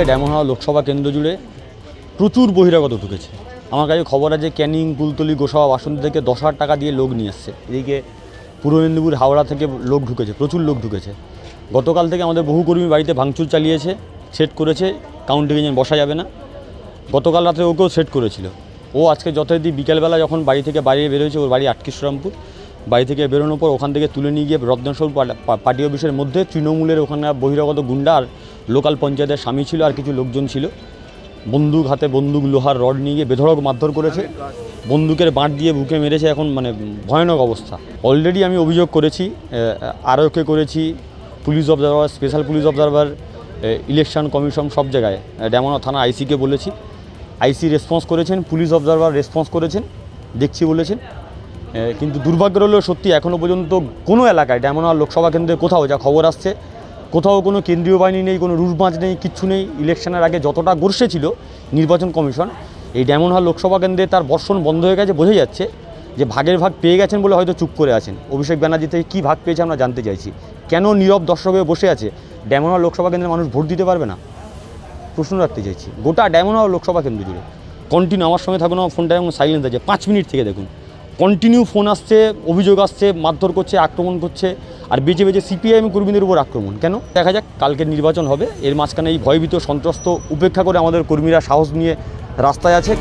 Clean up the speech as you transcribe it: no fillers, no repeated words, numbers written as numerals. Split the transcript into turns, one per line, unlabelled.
Diamond Lok Sabha কেন্দ্র জুড়ে প্রচুর বহিরাগত ঢুকেছে। আমার কাছে খবর আছে ক্যানিং, কুলতলি, গোসাবা, বাসন্তী থেকে 10,000 টাকা দিয়ে লোক নিয়ে এসছে। এদিকে পূর্ব মেদিনীপুর, হাওড়া থেকে লোক ঢুকেছে, প্রচুর লোক ঢুকেছে। গতকাল থেকে আমাদের বহু কর্মী বাড়িতে ভাঙচুর চালিয়েছে, সেট করেছে, কাউন্টিং এজেন্ট বসা যাবে না। গতকাল রাতে ওকেও সেট করেছিল। ও আজকে যথারীতি বিকেলবেলা যখন বাড়ি থেকে বাইরে বেরোয়েছে, ওর বাড়ি আটকিশরামপুর, বাড়ি থেকে বেরোনোর পর ওখান থেকে তুলে নিয়ে গিয়ে রত্নেশ্বর পার্টি অফিসের মধ্যে তৃণমূলের ওখানে বহিরাগত গুন্ডা আর লোকাল পঞ্চায়েতের স্বামী ছিল আর কিছু লোকজন ছিল, বন্দুক হাতে, বন্দুক লোহার রড নিয়ে গিয়ে বেধড়ক মারধর করেছে, বন্দুকের বাঁট দিয়ে বুকে মেরেছে। এখন মানে ভয়ানক অবস্থা। অলরেডি আমি অভিযোগ করেছি, আরওকে করেছি, police observer, special police observer, election commission, সব জায়গায় ডায়মন্ড থানা আইসিকে বলেছি। আইসি রেসপন্স করেছেন, পুলিশ অবজারভার রেসপন্স করেছেন, দেখছি বলেছেন। কিন্তু দুর্ভাগ্য হলেও সত্যি এখনও পর্যন্ত কোনো এলাকায় ডায়মন্ড লোকসভা কেন্দ্রে কোথাও যা খবর আসছে, কোথাও কোনো কেন্দ্রীয় বাহিনী নেই, কোনো রুটমাচ নেই, কিচ্ছু নেই। ইলেকশনের আগে যতটা গর্ষে ছিল নির্বাচন কমিশন, এই ডায়মন্ড লোকসভা কেন্দ্রে তার বর্ষণ বন্ধ হয়ে গেছে। বোঝা যাচ্ছে যে ভাগের ভাগ পেয়ে গেছেন বলে হয়তো চুপ করে আছেন। অভিষেক ব্যানার্জি থেকে কী ভাগ পেয়েছে আমরা জানতে চাইছি। কেন নীরব দর্শক হয়ে বসে আছে? ডায়মন্ড লোকসভা কেন্দ্রে মানুষ ভোট দিতে পারবে না? প্রশ্ন রাখতে চাইছি। গোটা ডায়মন্ড লোকসভা কেন্দ্র জুড়ে কন্টিনিউ, আমার সঙ্গে থাকুন, আমার ফোনটা এবং সাইলেন্ট আছে, 5 মিনিট থেকে দেখুন কন্টিনিউ ফোন আসছে, অভিযোগ আসছে, মারধর করছে, আক্রমণ করছে, আর বেঁচে বেঁচে সিপিআইএম কর্মীদের উপর আক্রমণ। কেন? দেখা যাক, কালকে নির্বাচন হবে, এর মাঝখানে এই ভয়ভীত, সন্ত্রস্ত উপেক্ষা করে আমাদের কর্মীরা সাহস নিয়ে রাস্তায় আছে।